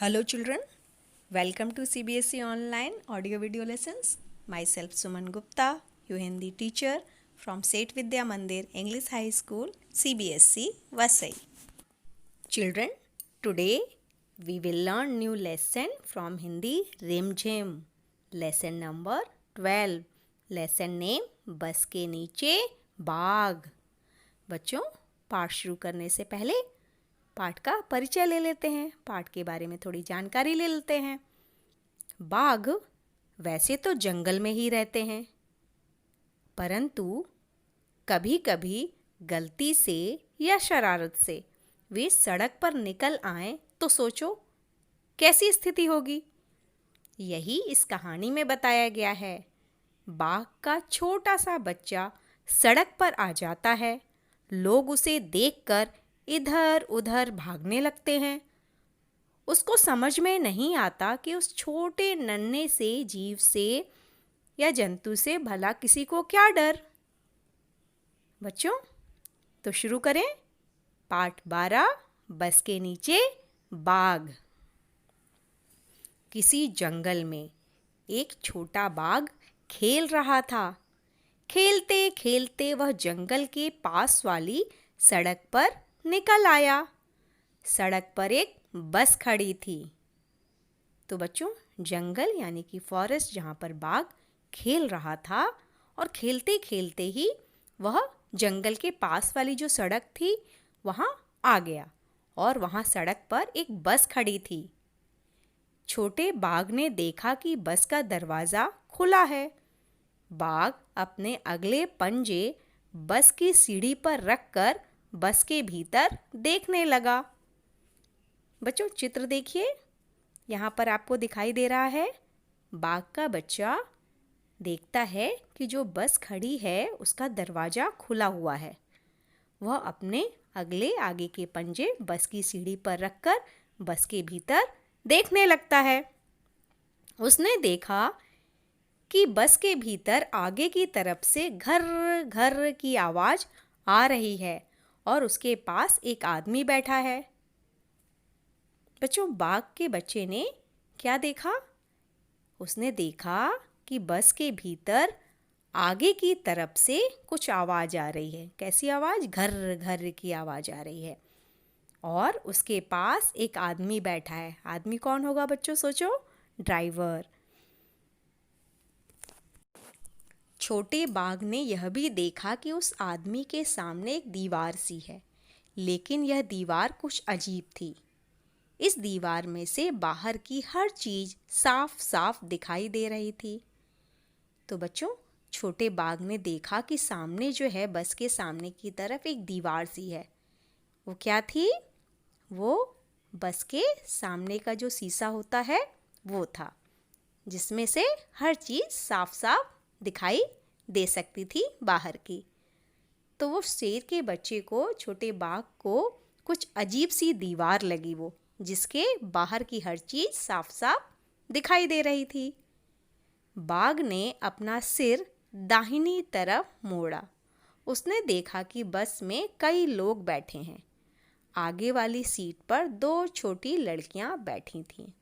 Hello children, welcome to CBSE online audio video lessons. Myself Suman Gupta, your Hindi teacher from Seth Vidya Mandir English High School, CBSE Vasai. Children, today we will learn new lesson from Hindi Rimjhim. Lesson number 12. Lesson name बस के नीचे बाघ. बच्चों, पाठ शुरू करने से पहले पाठ का परिचय ले लेते हैं. पाठ के बारे में थोड़ी जानकारी ले लेते हैं. बाघ वैसे तो जंगल में ही रहते हैं, परंतु कभी-कभी गलती से या शरारत से वे सड़क पर निकल आएं तो सोचो कैसी स्थिति होगी. यही इस कहानी में बताया गया है. बाघ का छोटा सा बच्चा सड़क पर आ जाता है. लोग उसे देखकर इधर उधर भागने लगते हैं. उसको समझ में नहीं आता कि उस छोटे नन्हे से जीव से या जंतु से भला किसी को क्या डर. बच्चों, तो शुरू करें. पाठ 12 बस के नीचे बाघ. किसी जंगल में एक छोटा बाघ खेल रहा था. खेलते खेलते वह जंगल के पास वाली सड़क पर निकल आया. सड़क पर एक बस खड़ी थी. तो बच्चों, जंगल यानी कि फॉरेस्ट जहाँ पर बाघ खेल रहा था, और खेलते खेलते ही वह जंगल के पास वाली जो सड़क थी वहाँ आ गया, और वहाँ सड़क पर एक बस खड़ी थी. छोटे बाघ ने देखा कि बस का दरवाज़ा खुला है. बाघ अपने अगले पंजे बस की सीढ़ी पर रखकर बस के भीतर देखने लगा. बच्चों, चित्र देखिए. यहाँ पर आपको दिखाई दे रहा है बाघ का बच्चा देखता है कि जो बस खड़ी है उसका दरवाज़ा खुला हुआ है. वह अपने अगले आगे के पंजे बस की सीढ़ी पर रखकर बस के भीतर देखने लगता है. उसने देखा कि बस के भीतर आगे की तरफ से घर घर की आवाज़ आ रही है, और उसके पास एक आदमी बैठा है. बच्चों, बाघ के बच्चे ने क्या देखा? उसने देखा कि बस के भीतर आगे की तरफ से कुछ आवाज़ आ रही है. कैसी आवाज़? घर घर की आवाज़ आ रही है, और उसके पास एक आदमी बैठा है. आदमी कौन होगा बच्चों? सोचो. ड्राइवर. छोटे बाघ ने यह भी देखा कि उस आदमी के सामने एक दीवार सी है, लेकिन यह दीवार कुछ अजीब थी. इस दीवार में से बाहर की हर चीज़ साफ साफ दिखाई दे रही थी. तो बच्चों, छोटे बाघ ने देखा कि सामने जो है बस के सामने की तरफ एक दीवार सी है. वो क्या थी? वो बस के सामने का जो शीशा होता है वो था, जिसमें से हर चीज़ साफ साफ दिखाई दे सकती थी बाहर की. तो वो शेर के बच्चे को, छोटे बाघ को, कुछ अजीब सी दीवार लगी, वो जिसके बाहर की हर चीज़ साफ साफ दिखाई दे रही थी. बाघ ने अपना सिर दाहिनी तरफ मोड़ा. उसने देखा कि बस में कई लोग बैठे हैं. आगे वाली सीट पर 2 छोटी लड़कियां बैठी थीं.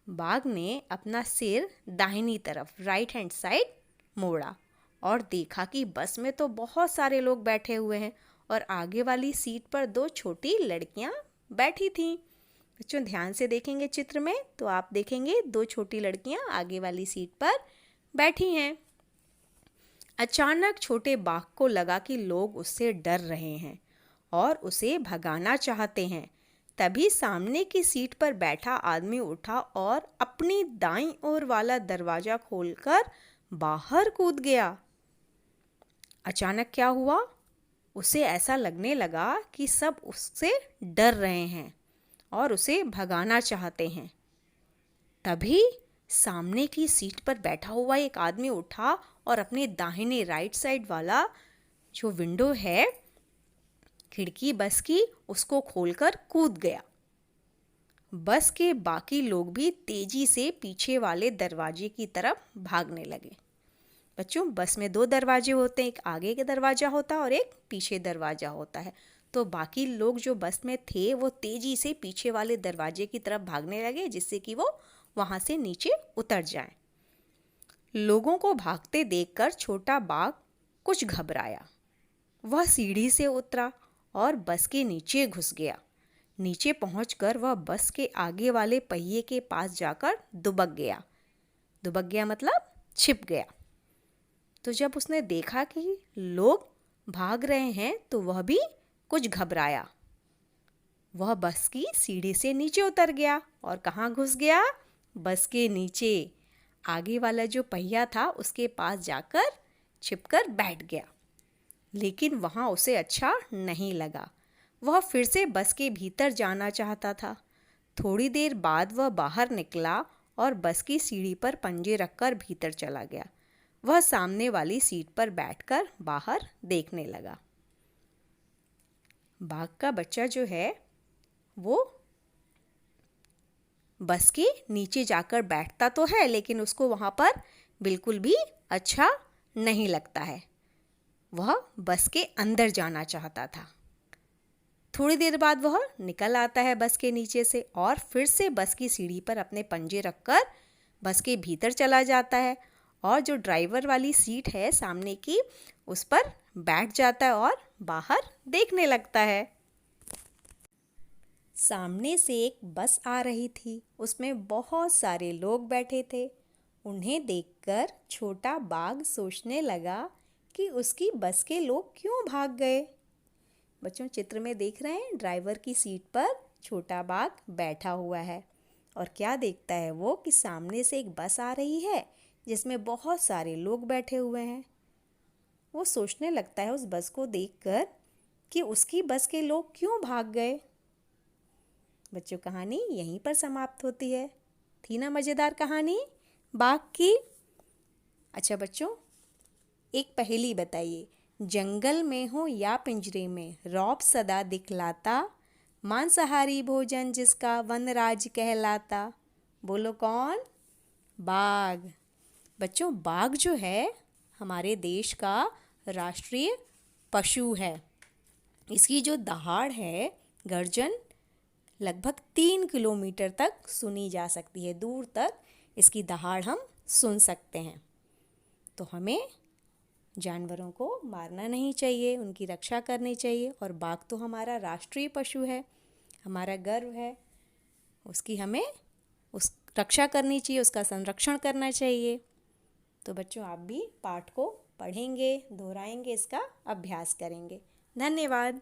बाघ ने अपना सिर दाहिनी तरफ, राइट हैंड साइड, मोड़ा और देखा कि बस में तो बहुत सारे लोग बैठे हुए हैं, और आगे वाली सीट पर 2 छोटी लड़कियां बैठी थीं. बच्चों, ध्यान से देखेंगे चित्र में तो आप देखेंगे 2 छोटी लड़कियां आगे वाली सीट पर बैठी हैं. अचानक छोटे बाघ को लगा कि लोग उससे डर रहे हैं और उसे भगाना चाहते हैं. तभी सामने की सीट पर बैठा आदमी उठा और अपनी दाईं ओर वाला दरवाज़ा खोलकर बाहर कूद गया. अचानक क्या हुआ? उसे ऐसा लगने लगा कि सब उससे डर रहे हैं और उसे भगाना चाहते हैं. तभी सामने की सीट पर बैठा हुआ एक आदमी उठा और अपने दाहिने, राइट साइड वाला जो विंडो है, खिड़की बस की, उसको खोलकर कूद गया. बस के बाकी लोग भी तेजी से पीछे वाले दरवाजे की तरफ भागने लगे. बच्चों, बस में 2 दरवाजे होते हैं, एक आगे का दरवाज़ा होता है और एक पीछे दरवाज़ा होता है. तो बाकी लोग जो बस में थे वो तेजी से पीछे वाले दरवाजे की तरफ भागने लगे, जिससे कि वो वहां से नीचे उतर जाएं। लोगों को भागते देखकर छोटा बाघ कुछ घबराया। वह सीढ़ी से उतरा और बस के नीचे घुस गया। नीचे पहुंचकर वह बस के आगे वाले पहिए के पास जाकर दुबक गया। दुबक गया मतलब छिप गया। तो जब उसने देखा कि लोग भाग रहे हैं तो वह भी कुछ घबराया। वह बस की सीढ़ी से नीचे उतर गया और कहाँ घुस गया? बस के नीचे आगे वाला जो पहिया था उसके पास जाकर छिपकर बैठ गया। लेकिन वहाँ उसे अच्छा नहीं लगा। वह फिर से बस के भीतर जाना चाहता था। थोड़ी देर बाद वह बाहर निकला और बस की सीढ़ी पर पंजे रखकर भीतर चला गया। वह सामने वाली सीट पर बैठकर बाहर देखने लगा। बाघ का बच्चा जो है वो बस के नीचे जाकर बैठता तो है, लेकिन उसको वहाँ पर बिल्कुल भी अच्छा नहीं लगता है। वह बस के अंदर जाना चाहता था। थोड़ी देर बाद वह निकल आता है बस के नीचे से और फिर से बस की सीढ़ी पर अपने पंजे रखकर बस के भीतर चला जाता है और जो ड्राइवर वाली सीट है सामने की उस पर बैठ जाता है और बाहर देखने लगता है। सामने से एक बस आ रही थी। उसमें बहुत सारे लोग बैठे थे। उन्हें देखकर छोटा बाघ सोचने लगा कि उसकी बस के लोग क्यों भाग गए। बच्चों चित्र में देख रहे हैं, ड्राइवर की सीट पर छोटा बाघ बैठा हुआ है और क्या देखता है वो कि सामने से एक बस आ रही है जिसमें बहुत सारे लोग बैठे हुए हैं। वो सोचने लगता है उस बस को देखकर कि उसकी बस के लोग क्यों भाग गए। बच्चों कहानी यहीं पर समाप्त होती है। थी ना मज़ेदार कहानी बाघ की। अच्छा बच्चों, एक पहेली बताइए। जंगल में हो या पिंजरे में, रौब सदा दिखलाता, मांसाहारी भोजन जिसका वनराज कहलाता। बोलो कौन? बाघ। बच्चों बाघ जो है हमारे देश का राष्ट्रीय पशु है। इसकी जो दहाड़ है, गर्जन, लगभग 3 किलोमीटर तक सुनी जा सकती है। दूर तक इसकी दहाड़ हम सुन सकते हैं। तो हमें जानवरों को मारना नहीं चाहिए, उनकी रक्षा करनी चाहिए। और बाघ तो हमारा राष्ट्रीय पशु है, हमारा गर्व है। उसकी हमें उस रक्षा करनी चाहिए, उसका संरक्षण करना चाहिए। तो बच्चों आप भी पाठ को पढ़ेंगे, दोहराएंगे, इसका अभ्यास करेंगे। धन्यवाद।